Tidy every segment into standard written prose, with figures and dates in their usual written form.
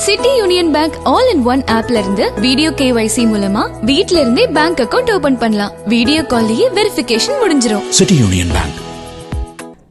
City union bank all in one ஆப்ல இருந்து video KYC மூலமா வீட்ல இருந்தே பேங்க் அக்கவுண்ட் ஓபன் பண்ணலாம். வீடியோ கால்லயே வெரிஃபிகேஷன் முடிஞ்சிரும். City union bank.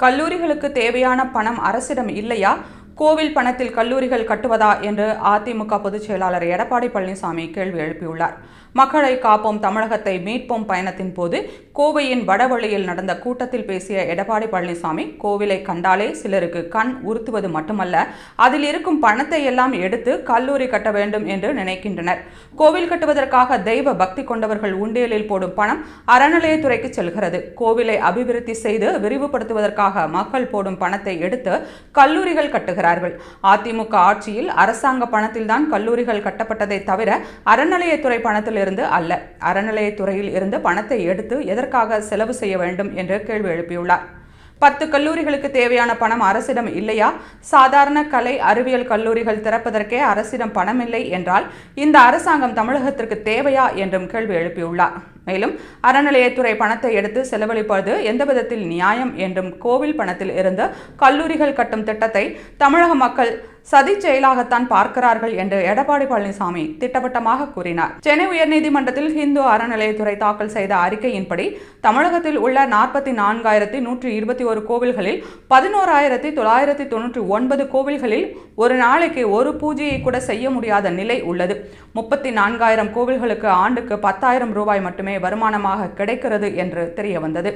கல்லூரிகளுக்கு தேவையான பணம் அரசிடம் இல்லையா? கோவில் பணத்தில் கல்லூரிகள் கட்டுவதா என்று அதிமுக பொதுச் செயலாளர் எடப்பாடி பழனிசாமி கேள்வி எழுப்பியுள்ளார். மக்களை காப்போம் தமிழகத்தை மீட்போம் பயணத்தின் போது கோவையின் வடவழியில் நடந்த கூட்டத்தில் பேசிய எடப்பாடி பழனிசாமி, கோவிலை கண்டாலே சிலருக்கு கண் உறுத்துவது மட்டுமல்ல, அதில் இருக்கும் பணத்தை எல்லாம் எடுத்து கல்லூரி கட்ட வேண்டும் என்று நினைக்கின்றனர். கோவில் கட்டுவதற்காக தெய்வ பக்தி கொண்டவர்கள் உண்டியலில் போடும் பணம் அறநிலையத்துறைக்கு செல்கிறது. கோவிலை அபிவிருத்தி செய்து விரிவுபடுத்துவதற்காக மக்கள் போடும் பணத்தை எடுத்து கல்லூரிகள் கட்டுகிறார்கள். அதிமுக ஆட்சியில் அரசாங்க பணத்தில்தான் கல்லூரிகள் கட்டப்பட்டதை தவிர அறநிலையத்துறை பணத்தில் இருந்து அல்ல. அறநிலையத்துறையில் இருந்து பணத்தை எடுத்து எதற்காக செலவு செய்ய வேண்டும் என்று கேள்வி எழுப்பியுள்ளார். 10 கல்லூரிகளுக்கு தேவையான பணம் அரசிடம் இல்லையா? சாதாரண கலை அறிவியல் கல்லூரிகள் திறப்பதற்கே அரசிடம் பணமில்லை என்றால் இந்த அரசாங்கம் தமிழகத்திற்கு தேவையா என்றும் கேள்வி எழுப்பியுள்ளார். மேலும் அறநிலையத்துறை பணத்தை எடுத்து செலவழிப்பது எந்த விதத்தில் நியாயம் என்றும், கோவில் பணத்தில் இருந்து கல்லூரிகள் கட்டும் திட்டத்தை தமிழக மக்கள் சதி செயலாகத்தான் பார்க்கிறார்கள் என்று எடப்பாடி பழனிசாமி திட்டவட்டமாக கூறினார். சென்னை உயர்நீதிமன்றத்தில் இந்து அறநிலையத்துறை தாக்கல் செய்த அறிக்கையின்படி தமிழகத்தில் உள்ள 44,121 கோவில்களில் 11,999 கோவில்களில் ஒரு நாளைக்கு ஒரு பூஜையை கூட செய்ய முடியாத நிலை உள்ளது. 34,000 கோவில்களுக்கு ஆண்டுக்கு 10,000 ரூபாய் மட்டுமே வருமானமாக கிடைக்கிறது என்று தெரிய வந்தது.